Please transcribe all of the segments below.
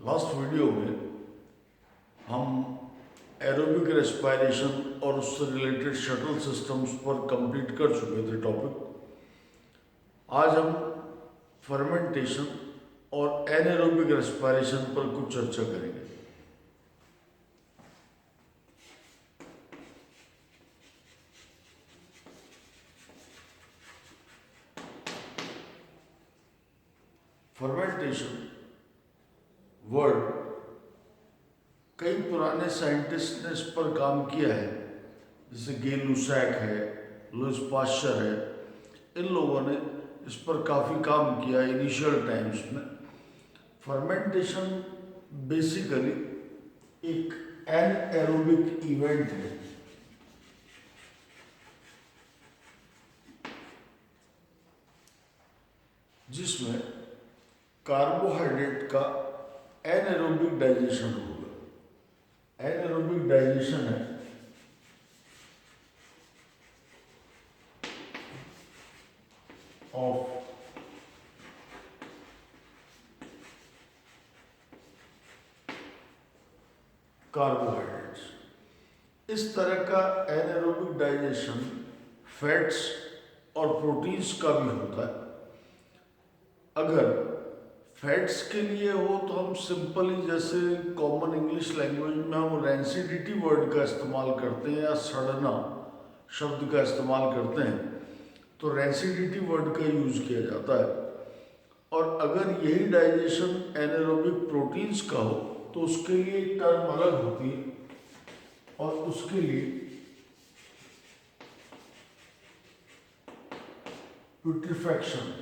Last video में हम aerobic respiration और उससे रिलेटेड शटल सिस्टम्स पर कंप्लीट कर चुके थे टॉपिक। आज हम फर्मेंटेशन और एनारोबिक रेस्पिरेशन पर कुछ चर्चा करेंगे। फर्मेंटेशन वर्ड कई पुराने साइंटिस्ट ने इस पर काम किया है, जैसे गे लुसैक है, लुइस पाश्चर है। इन लोगों ने इस पर काफ़ी काम किया इनिशियल टाइम्स में। फर्मेंटेशन बेसिकली एक एनएरोबिक इवेंट है जिसमें कार्बोहाइड्रेट का एनएरोबिक डाइजेशन होगा। एनएरोबिक डाइजेशन है ऑफ कार्बोहाइड्रेट्स। इस तरह का एनएरोबिक डाइजेशन फैट्स और प्रोटीन्स का भी होता है। अगर फैट्स के लिए हो तो हम सिंपली जैसे कॉमन इंग्लिश लैंग्वेज में हम रेंसिडिटी वर्ड का इस्तेमाल करते हैं या सड़ना शब्द का इस्तेमाल करते हैं, तो रेंसिडिटी वर्ड का यूज किया जाता है। और अगर यही डाइजेशन एनारोबिक प्रोटीन्स का हो तो उसके लिए एक टर्म अलग होती है और उसके लिए प्यूट्रिफैक्शन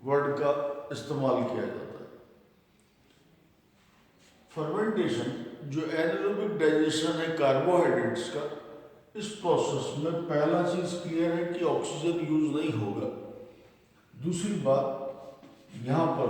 वर्ड का इस्तेमाल किया जाता है। फर्मेंटेशन जो एनारोबिक डाइजेशन है कार्बोहाइड्रेट्स का, इस प्रोसेस में पहला चीज क्लियर है कि ऑक्सीजन यूज नहीं होगा। दूसरी बात, यहां पर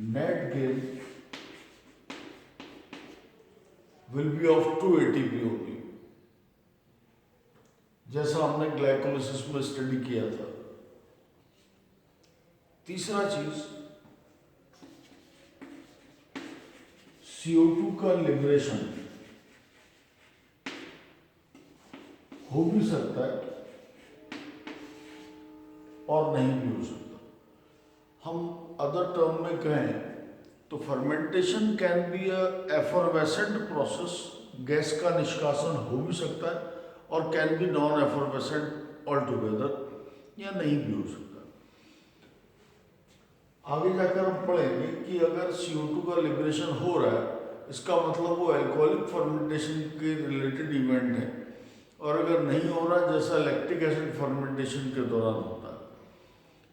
net gain will be of 2 ATP only, जैसा हमने ग्लाइकोलिसिस में स्टडी किया था। तीसरा चीज, CO2 का लिबरेशन हो भी सकता है और नहीं भी हो सकता। हम अदर टर्म में कहें तो fermentation can be a effervescent process, gas का निष्कासन हो भी सकता है, और can be non effervescent all together, या नहीं भी हो सकता। आगे जाकर हम पढ़ेंगे कि अगर CO2 का लिबरेशन हो रहा है, इसका मतलब वो एल्कोहलिक फर्मेंटेशन के रिलेटेड इवेंट है, और अगर नहीं हो रहा जैसा लैक्टिक एसिड फर्मेंटेशन के दौरान होता है।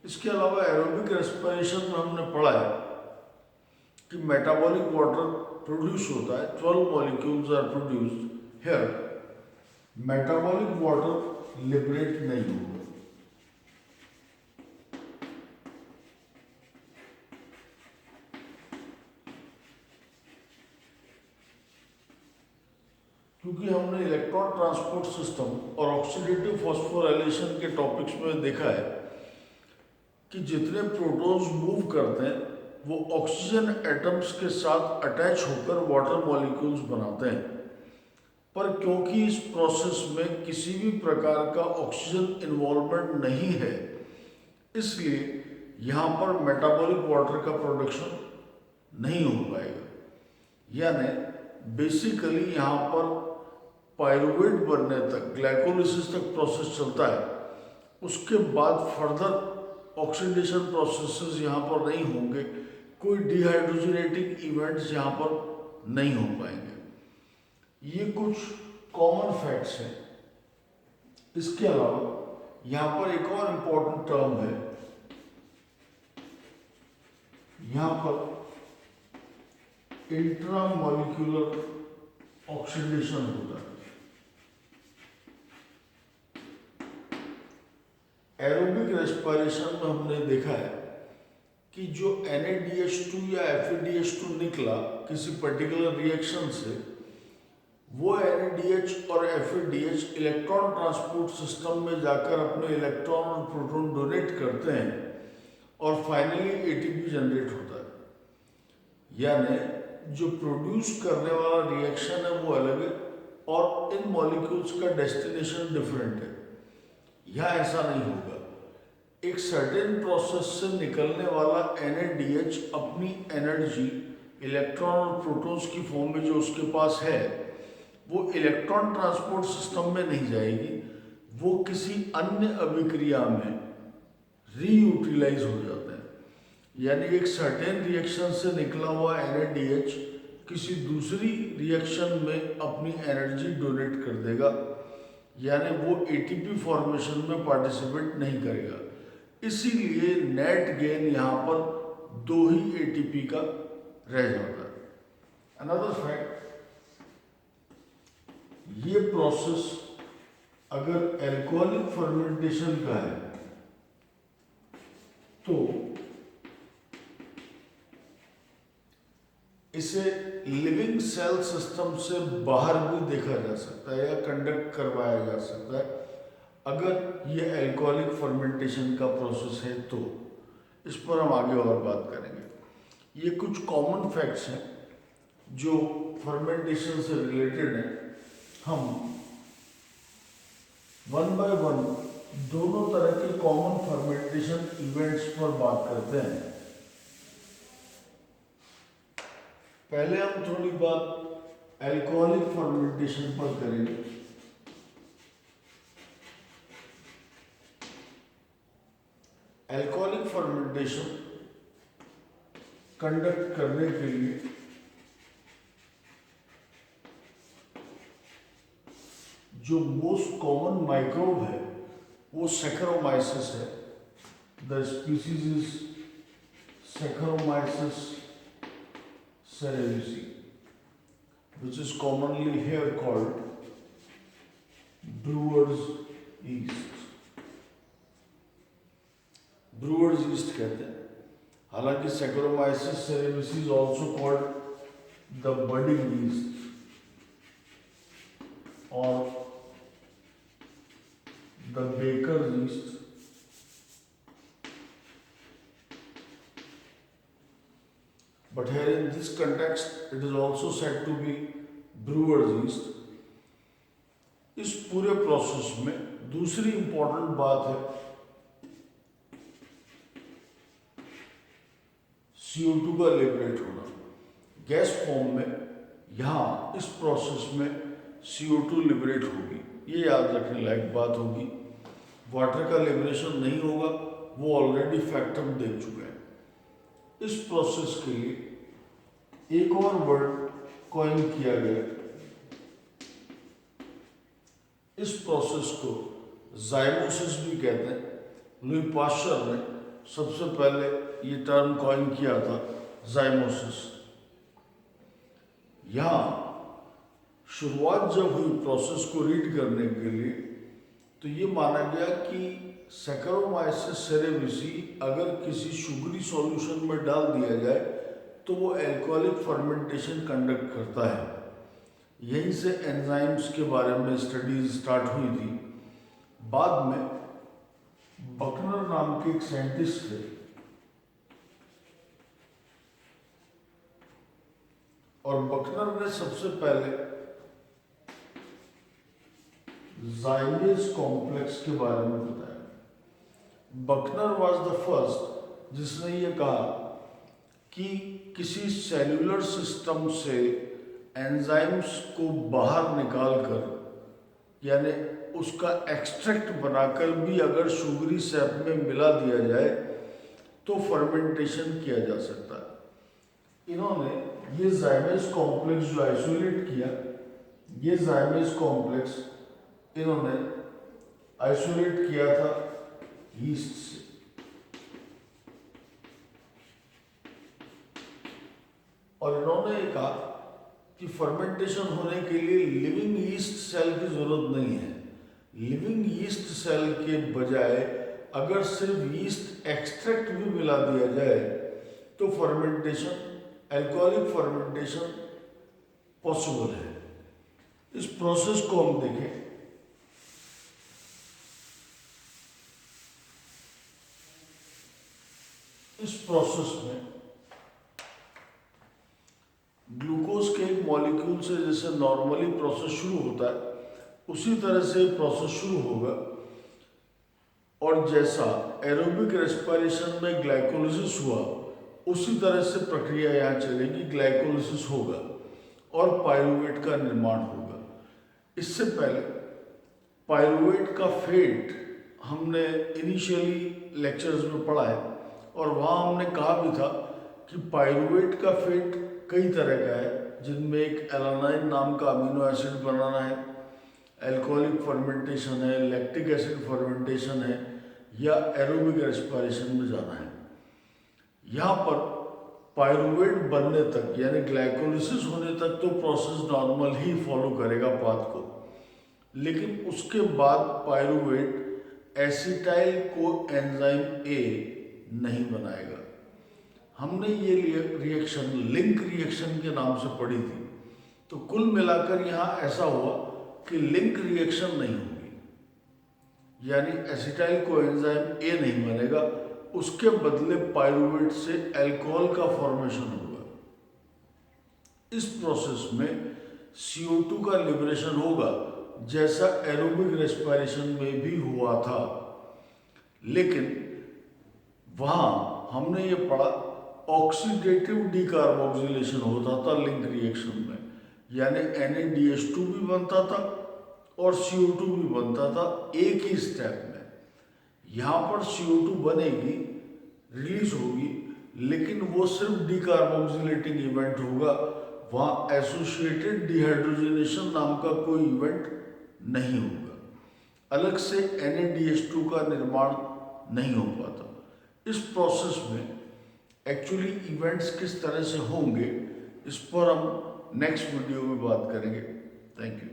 इसके अलावा एरोबिक रेस्पिरेशन में हमने पढ़ा है कि मेटाबॉलिक वाटर प्रोड्यूस होता है, 12 molecules are produced here. Metabolic water liberate नहीं होगा, क्योंकि हमने इलेक्ट्रॉन ट्रांसपोर्ट सिस्टम और ऑक्सीडेटिव फॉस्फोराइलेशन के टॉपिक्स में देखा है कि जितने प्रोटॉन्स मूव करते हैं वो ऑक्सीजन एटम्स के साथ अटैच होकर वाटर मॉलिक्यूल्स बनाते हैं, पर क्योंकि इस प्रोसेस में किसी भी प्रकार का ऑक्सीजन इन्वॉल्वमेंट नहीं है, इसलिए यहाँ पर मेटाबॉलिक वाटर का प्रोडक्शन नहीं हो पाएगा। यानी बेसिकली यहाँ पर पायरुवेट बनने तक, ग्लाइकोलिसिस तक प्रोसेस चलता है, उसके बाद फर्दर ऑक्सीडेशन प्रोसेसेस यहाँ पर नहीं होंगे, कोई डिहाइड्रोजनेटिंग इवेंट्स यहाँ पर नहीं हो पाएंगे। ये कुछ कॉमन फैक्ट्स हैं। इसके अलावा यहाँ पर एक और इम्पॉर्टेंट टर्म है, यहाँ पर इंट्रामॉलिक्यूलर ऑक्सीडेशन होता है। एरोबिक रेस्पिरेशन में हमने देखा है कि जो NaDH2 या FeDH2 निकला किसी पर्टिकुलर रिएक्शन से, वो NaDH और FeDH इलेक्ट्रॉन ट्रांसपोर्ट सिस्टम में जाकर अपने इलेक्ट्रॉन और प्रोटॉन डोनेट करते हैं और फाइनली एटीपी जनरेट होता है। यानी जो प्रोड्यूस करने वाला रिएक्शन है वो अलग है और इन मॉलिक्यूल्स का डेस्टिनेशन डिफरेंट है। यहाँ ऐसा नहीं होगा। एक सर्टेन प्रोसेस से निकलने वाला NaDH अपनी एनर्जी इलेक्ट्रॉन और प्रोटॉन्स की फॉर्म में जो उसके पास है वो इलेक्ट्रॉन ट्रांसपोर्ट सिस्टम में नहीं जाएगी, वो किसी अन्य अभिक्रिया में रीयूटिलाइज हो जाता है। यानी एक सर्टेन रिएक्शन से निकला हुआ NaDH किसी दूसरी रिएक्शन में अपनी एनर्जी डोनेट कर देगा, यानी वो ATP फॉर्मेशन में पार्टिसिपेट नहीं करेगा। इसीलिए नेट गेन यहाँ पर 2 ही ATP का रह जाता है। अनदर फैक्ट, ये प्रोसेस अगर एल्कोहलिक फर्मेंटेशन का है तो इसे लिविंग सेल सिस्टम से बाहर भी देखा जा सकता है या कंडक्ट करवाया जा सकता है अगर ये एल्कोहलिक फर्मेंटेशन का प्रोसेस है तो। इस पर हम आगे और बात करेंगे। ये कुछ कॉमन फैक्ट्स हैं जो फर्मेंटेशन से रिलेटेड हैं। हम वन बाय वन दोनों तरह के कॉमन फर्मेंटेशन इवेंट्स पर बात करते हैं। पहले हम थोड़ी बात एल्कोहलिक फर्मेंटेशन पर करेंगे। एल्कोहलिक फर्मेंटेशन कंडक्ट करने के लिए जो मोस्ट कॉमन माइक्रोब है वो सैकरोमाइसिस है। The species is saccharomyces cerevisiae, which is commonly here called brewer's yeast. Brewer's yeast कहते हैं। हालांकि saccharomyces cerevisiae also called the budding yeast और the baker's yeast, but here in this context it is also said to be brewer's yeast. इस पूरे process में दूसरी important बात है CO2 का लिबरेट होना गैस फॉर्म में। यहाँ इस प्रोसेस में CO2 लिबरेट होगी, ये याद रखने लायक बात होगी। वाटर का लिबरेशन नहीं होगा, वो ऑलरेडी फैक्ट हम देख चुके हैं। इस प्रोसेस के लिए एक और वर्ड कॉइन किया गया। इस प्रोसेस को जाइमोसिस भी कहते हैं। लुई पाश्चर ने सबसे पहले ये टर्म कॉइन किया था, जाइमोसिस। यहाँ शुरुआत जब हुई प्रोसेस को रीड करने के लिए तो ये माना गया कि सैकरोमाइसिस सेरेविसी अगर किसी शुगरी सॉल्यूशन में डाल दिया जाए तो वो एल्कोहलिक फर्मेंटेशन कंडक्ट करता है। यहीं से एंजाइम्स के बारे में स्टडीज स्टार्ट हुई थी। बाद में बकनर नाम के एक साइंटिस्ट थे, और बकनर ने सबसे पहले जाइमेज कॉम्प्लेक्स के बारे में बताया। बकनर वाज द फर्स्ट जिसने ये कहा कि किसी सेल्यूलर सिस्टम से एंजाइम्स को बाहर निकालकर, यानी उसका एक्सट्रैक्ट बनाकर भी अगर शुगरी सैप में मिला दिया जाए तो फर्मेंटेशन किया जा सकता है। इन्होंने ये जाइमेज कॉम्प्लेक्स जो आइसोलेट किया, ये जाइमेज कॉम्प्लेक्स इन्होंने आइसोलेट किया था यीस्ट से। और इन्होंने ये कहा कि फर्मेंटेशन होने के लिए लिविंग यीस्ट सेल की जरूरत नहीं है। लिविंग यीस्ट सेल के बजाय अगर सिर्फ यीस्ट एक्सट्रैक्ट भी मिला दिया जाए तो फर्मेंटेशन, एल्कोहलिक फर्मेंटेशन पॉसिबल है। इस प्रोसेस को हम देखें। इस प्रोसेस में ग्लूकोज के एक मॉलिक्यूल से जैसे नॉर्मली प्रोसेस शुरू होता है, उसी तरह से प्रोसेस शुरू होगा। और जैसा एरोबिक रेस्पिरेशन में ग्लाइकोलिसिस हुआ, उसी तरह से प्रक्रिया यहाँ चलेगी, ग्लाइकोलिसिस होगा और पायरुवेट का निर्माण होगा। इससे पहले पायरुवेट का फेट हमने इनिशियली लेक्चर्स में पढ़ा है, और वहाँ हमने कहा भी था कि पायरुवेट का फेट कई तरह का है, जिनमें एक एलानाइन नाम का अमीनो एसिड बनाना है, एल्कोहलिक फर्मेंटेशन है, लैक्टिक एसिड फर्मेंटेशन है, या एरोबिक रेस्पिरेशन में जाना है। यहाँ पर पायरुवेट बनने तक यानी ग्लाइकोलिसिस होने तक तो प्रोसेस नॉर्मल ही फॉलो करेगा पाथ को, लेकिन उसके बाद pyruvate acetyl co enzyme A नहीं बनाएगा। हमने ये रिएक्शन लिंक रिएक्शन के नाम से पढ़ी थी। तो कुल मिलाकर यहाँ ऐसा हुआ कि लिंक रिएक्शन नहीं होगी, यानी एसिटाइल को एंजाइम ए नहीं बनेगा, उसके बदले पायरुवेट से अल्कोहल का फॉर्मेशन होगा। इस प्रोसेस में CO2 का लिबरेशन होगा, जैसा एरोबिक रेस्पिरेशन में भी हुआ था। लेकिन वहाँ हमने ये पढ़ा ऑक्सीडेटिव डीकार्बोक्सिलेशन होता था लिंक रिएक्शन में, यानी NaDH2 भी बनता था और CO2 भी बनता था एक ही स्टेप में। यहाँ पर CO2 बनेगी, रिलीज होगी, लेकिन वो सिर्फ डीकार्बोक्सिलेटिंग इवेंट होगा, वहाँ एसोसिएटेड डिहाइड्रोजनेशन नाम का कोई इवेंट नहीं होगा। अलग से NaDH2 का निर्माण नहीं हो पाता। इस प्रोसेस में एक्चुअली इवेंट्स किस तरह से होंगे, इस पर हम नेक्स्ट वीडियो में बात करेंगे। Thank you.